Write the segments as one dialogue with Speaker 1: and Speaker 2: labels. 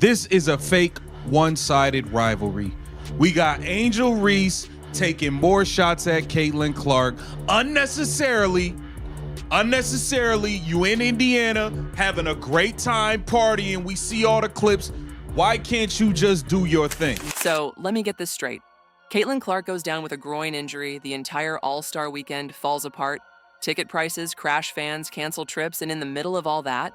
Speaker 1: This is a fake one-sided rivalry. We got Angel Reese taking more shots at Caitlin Clark unnecessarily. You in Indiana having a great time partying. We see all the clips. Why can't you just do your thing?
Speaker 2: So let me get this straight. Caitlin Clark goes down with a groin injury. The entire All-Star weekend falls apart. Ticket prices crash, fans cancel trips, and in the middle of all that,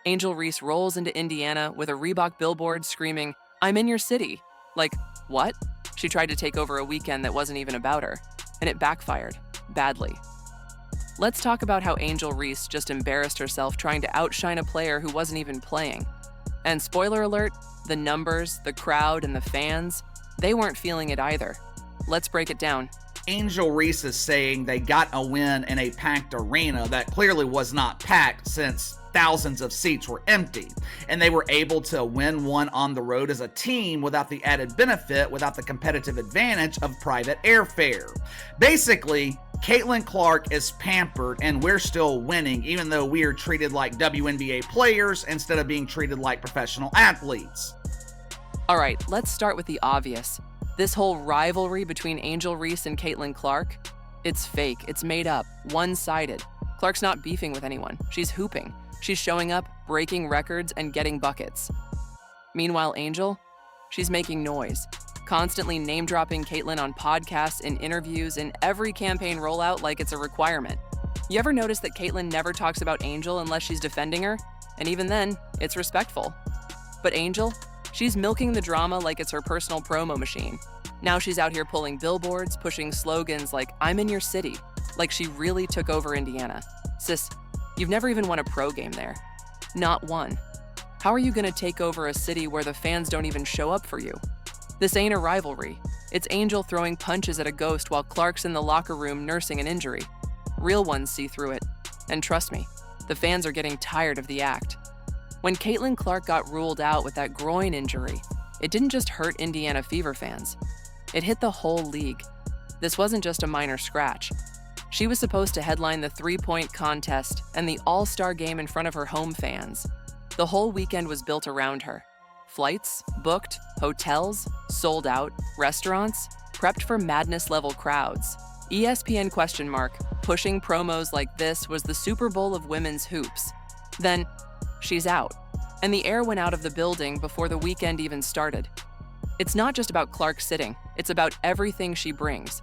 Speaker 2: Angel Reese rolls into Indiana with a Reebok billboard screaming, "I'm in your city." Like, what? She tried to take over a weekend that wasn't even about her, and it backfired, badly. Let's talk about how Angel Reese just embarrassed herself trying to outshine a player who wasn't even playing. And spoiler alert, the numbers, the crowd, and the fans, they weren't feeling it either. Let's break it down.
Speaker 3: Angel Reese is saying they got a win in a packed arena that clearly was not packed since thousands of seats were empty, and they were able to win one on the road as a team without the added benefit, without the competitive advantage of private airfare. Basically, Caitlin Clark is pampered and we're still winning, even though we are treated like WNBA players instead of being treated like professional athletes.
Speaker 2: All right, let's start with the obvious. This whole rivalry between Angel Reese and Caitlin Clark, it's fake, it's made up, one-sided. Clark's not beefing with anyone, she's hooping. She's showing up, breaking records, and getting buckets. Meanwhile, Angel, she's making noise, constantly name-dropping Caitlin on podcasts, in interviews, in every campaign rollout like it's a requirement. You ever notice that Caitlin never talks about Angel unless she's defending her? And even then, it's respectful. But Angel, she's milking the drama like it's her personal promo machine. Now she's out here pulling billboards, pushing slogans like, "I'm in your city," like she really took over Indiana. Sis, you've never even won a pro game there. Not one. How are you gonna take over a city where the fans don't even show up for you? This ain't a rivalry. It's Angel throwing punches at a ghost while Clark's in the locker room nursing an injury. Real ones see through it. And trust me, the fans are getting tired of the act. When Caitlin Clark got ruled out with that groin injury, it didn't just hurt Indiana Fever fans. It hit the whole league. This wasn't just a minor scratch. She was supposed to headline the three-point contest and the All-Star game in front of her home fans. The whole weekend was built around her. Flights, booked, hotels, sold out, restaurants, prepped for madness-level crowds. ESPN ? Pushing promos like this was the Super Bowl of women's hoops. Then, she's out, and the air went out of the building before the weekend even started. It's not just about Clark sitting, it's about everything she brings.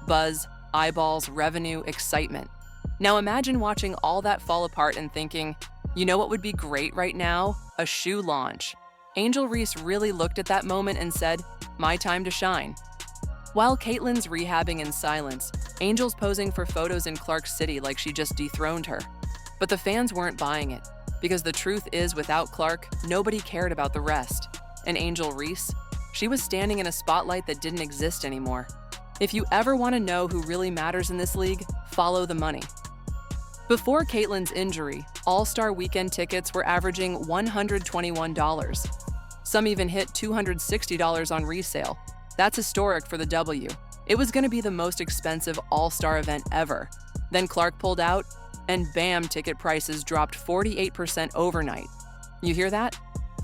Speaker 2: Buzz, eyeballs, revenue, excitement. Now imagine watching all that fall apart and thinking, you know what would be great right now? A shoe launch. Angel Reese really looked at that moment and said, "My time to shine." While Caitlin's rehabbing in silence, Angel's posing for photos in Clark City like she just dethroned her. But the fans weren't buying it, because the truth is without Clark, nobody cared about the rest. And Angel Reese, she was standing in a spotlight that didn't exist anymore. If you ever want to know who really matters in this league, follow the money. Before Caitlin's injury, All-Star Weekend tickets were averaging $121. Some even hit $260 on resale. That's historic for the W. It was going to be the most expensive All-Star event ever. Then Clark pulled out, and bam, ticket prices dropped 48% overnight. You hear that?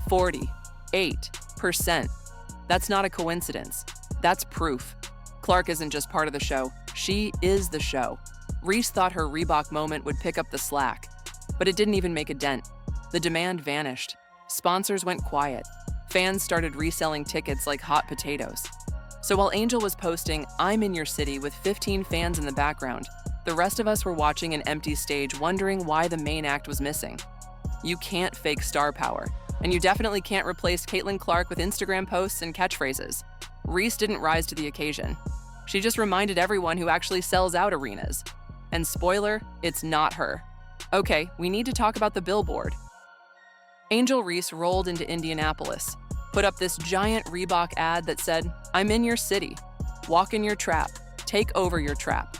Speaker 2: 48%. That's not a coincidence. That's proof. Clark isn't just part of the show, she is the show. Reese thought her Reebok moment would pick up the slack, but it didn't even make a dent. The demand vanished. Sponsors went quiet. Fans started reselling tickets like hot potatoes. So while Angel was posting, "I'm in your city" with 15 fans in the background, the rest of us were watching an empty stage wondering why the main act was missing. You can't fake star power, and you definitely can't replace Caitlin Clark with Instagram posts and catchphrases. Reese didn't rise to the occasion. She just reminded everyone who actually sells out arenas. And spoiler, it's not her. Okay, we need to talk about the billboard. Angel Reese rolled into Indianapolis, put up this giant Reebok ad that said, "I'm in your city. Walk in your trap. Take over your trap."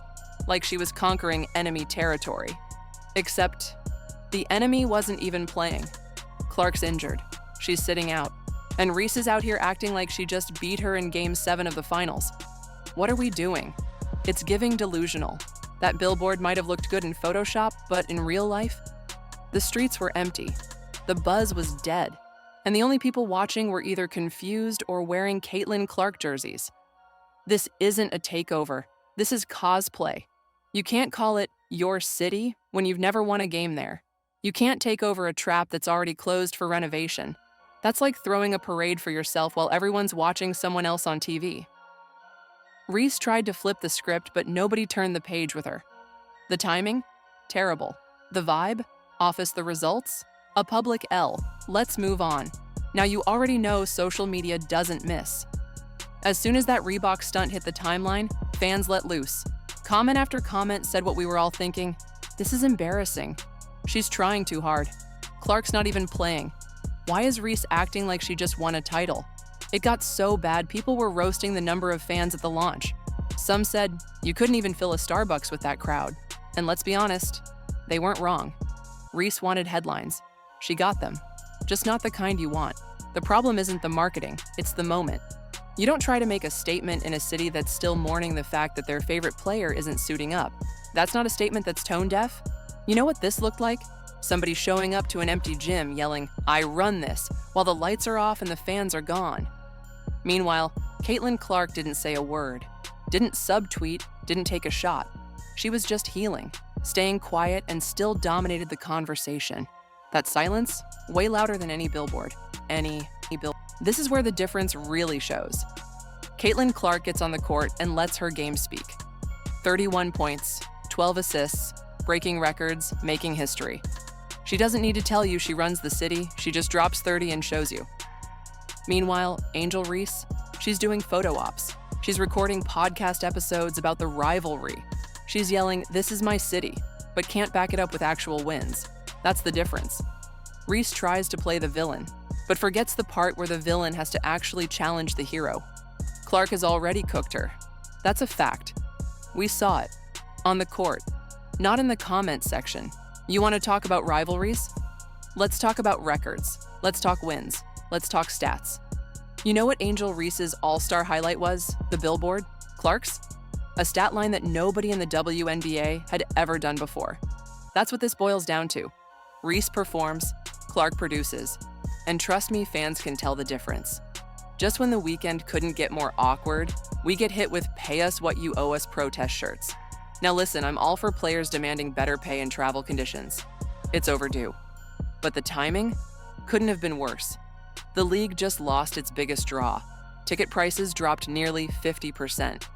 Speaker 2: Like she was conquering enemy territory. Except, the enemy wasn't even playing. Clark's injured. She's sitting out. And Reese is out here acting like she just beat her in Game 7 of the finals. What are we doing? It's giving delusional. That billboard might have looked good in Photoshop, but in real life, the streets were empty. The buzz was dead. and the only people watching were either confused or wearing Caitlin Clark jerseys. This isn't a takeover. This is cosplay. You can't call it your city when you've never won a game there. You can't take over a trap that's already closed for renovation. That's like throwing a parade for yourself while everyone's watching someone else on TV. Reese tried to flip the script, but nobody turned the page with her. The timing? Terrible. The vibe? Office the results? A public L. Let's move on. Now you already know social media doesn't miss. As soon as that Reebok stunt hit the timeline, fans let loose. Comment after comment said what we were all thinking. This is embarrassing. She's trying too hard. Clark's not even playing. Why is Reese acting like she just won a title? It got so bad, people were roasting the number of fans at the launch. Some said, you couldn't even fill a Starbucks with that crowd. And let's be honest, they weren't wrong. Reese wanted headlines. She got them. Just not the kind you want. The problem isn't the marketing, it's the moment. You don't try to make a statement in a city that's still mourning the fact that their favorite player isn't suiting up. That's not a statement that's tone deaf. You know what this looked like? Somebody showing up to an empty gym yelling, "I run this," while the lights are off and the fans are gone. Meanwhile, Caitlin Clark didn't say a word, didn't subtweet, didn't take a shot. She was just healing, staying quiet, and still dominated the conversation. That silence, way louder than any billboard. This is where the difference really shows. Caitlin Clark gets on the court and lets her game speak. 31 points, 12 assists, breaking records, making history. She doesn't need to tell you she runs the city, she just drops 30 and shows you. Meanwhile, Angel Reese, she's doing photo ops. She's recording podcast episodes about the rivalry. She's yelling, "This is my city," but can't back it up with actual wins. That's the difference. Reese tries to play the villain, but forgets the part where the villain has to actually challenge the hero. Clark has already cooked her. That's a fact. We saw it. On the court. Not in the comments section. You want to talk about rivalries? Let's talk about records. Let's talk wins. Let's talk stats. You know what Angel Reese's all-star highlight was? The billboard? Clark's? A stat line that nobody in the WNBA had ever done before. That's what this boils down to. Reese performs, Clark produces. And trust me, fans can tell the difference. Just when the weekend couldn't get more awkward, we get hit with "pay us what you owe us" protest shirts. Now listen, I'm all for players demanding better pay and travel conditions. It's overdue. But the timing couldn't have been worse. The league just lost its biggest draw. Ticket prices dropped nearly 50%.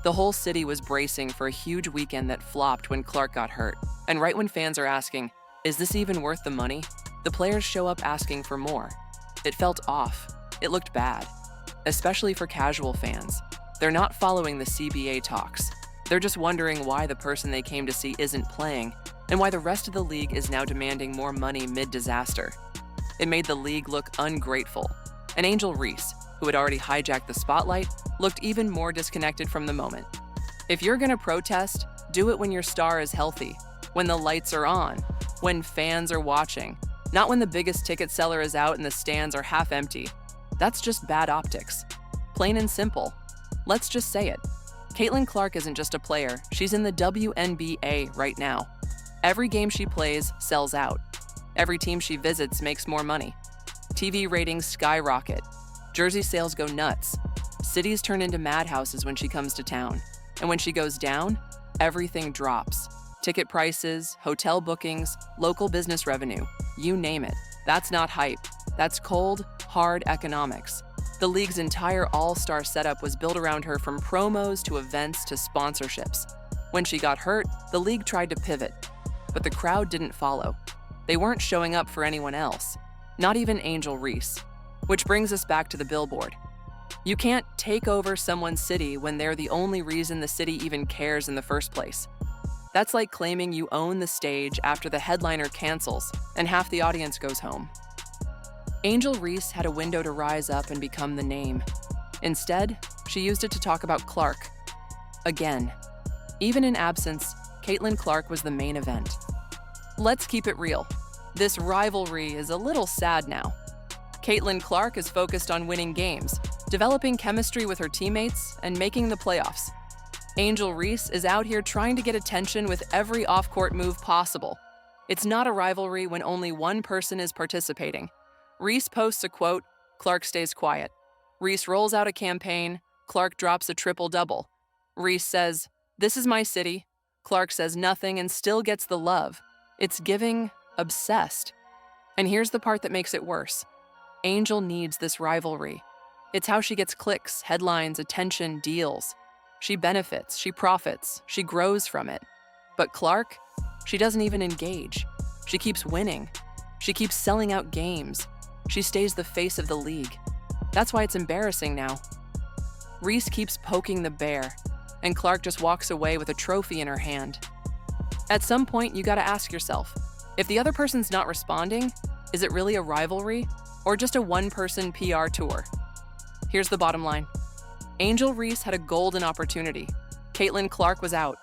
Speaker 2: The whole city was bracing for a huge weekend that flopped when Clark got hurt. And right when fans are asking, is this even worth the money? The players show up asking for more. It felt off. It looked bad. Especially for casual fans. They're not following the CBA talks. They're just wondering why the person they came to see isn't playing, and why the rest of the league is now demanding more money mid-disaster. It made the league look ungrateful. And Angel Reese, who had already hijacked the spotlight, looked even more disconnected from the moment. If you're gonna protest, do it when your star is healthy, when the lights are on, when fans are watching, not when the biggest ticket seller is out and the stands are half empty. That's just bad optics. Plain and simple. Let's just say it. Caitlin Clark isn't just a player, she's in the WNBA right now. Every game she plays sells out. Every team she visits makes more money. TV ratings skyrocket. Jersey sales go nuts. Cities turn into madhouses when she comes to town. And when she goes down, everything drops. Ticket prices, hotel bookings, local business revenue, you name it. That's not hype. That's cold, hard economics. The league's entire all-star setup was built around her, from promos to events to sponsorships. When she got hurt, the league tried to pivot, but the crowd didn't follow. They weren't showing up for anyone else, not even Angel Reese. Which brings us back to the billboard. You can't take over someone's city when they're the only reason the city even cares in the first place. That's like claiming you own the stage after the headliner cancels and half the audience goes home. Angel Reese had a window to rise up and become the name. Instead, she used it to talk about Clark. Again. Even in absence, Caitlin Clark was the main event. Let's keep it real. This rivalry is a little sad now. Caitlin Clark is focused on winning games, developing chemistry with her teammates, and making the playoffs. Angel Reese is out here trying to get attention with every off-court move possible. It's not a rivalry when only one person is participating. Reese posts a quote, Clark stays quiet. Reese rolls out a campaign, Clark drops a triple-double. Reese says, "This is my city." Clark says nothing and still gets the love. It's giving obsessed. And here's the part that makes it worse. Angel needs this rivalry. It's how she gets clicks, headlines, attention, deals. She benefits, she profits, she grows from it. But Clark, she doesn't even engage. She keeps winning. She keeps selling out games. She stays the face of the league. That's why it's embarrassing now. Reese keeps poking the bear, and Clark just walks away with a trophy in her hand. At some point, you gotta ask yourself, if the other person's not responding, is it really a rivalry or just a one-person PR tour? Here's the bottom line. Angel Reese had a golden opportunity. Caitlin Clark was out.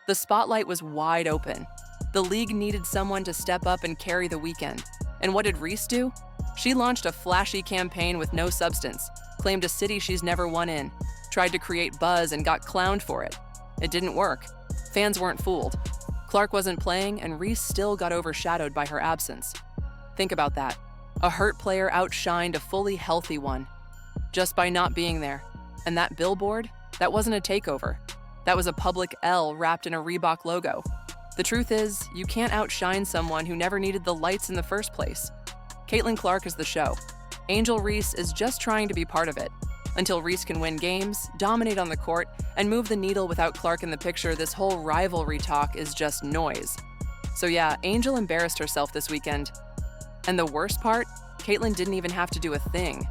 Speaker 2: The spotlight was wide open. The league needed someone to step up and carry the weekend. And what did Reese do? She launched a flashy campaign with no substance, claimed a city she's never won in, tried to create buzz and got clowned for it. It didn't work. Fans weren't fooled. Clark wasn't playing, and Reese still got overshadowed by her absence. Think about that. A hurt player outshined a fully healthy one just by not being there. And that billboard, that wasn't a takeover. That was a public L wrapped in a Reebok logo. The truth is, you can't outshine someone who never needed the lights in the first place. Caitlin Clark is the show. Angel Reese is just trying to be part of it. Until Reese can win games, dominate on the court, and move the needle without Clark in the picture, this whole rivalry talk is just noise. So yeah, Angel embarrassed herself this weekend. And the worst part, Caitlin didn't even have to do a thing.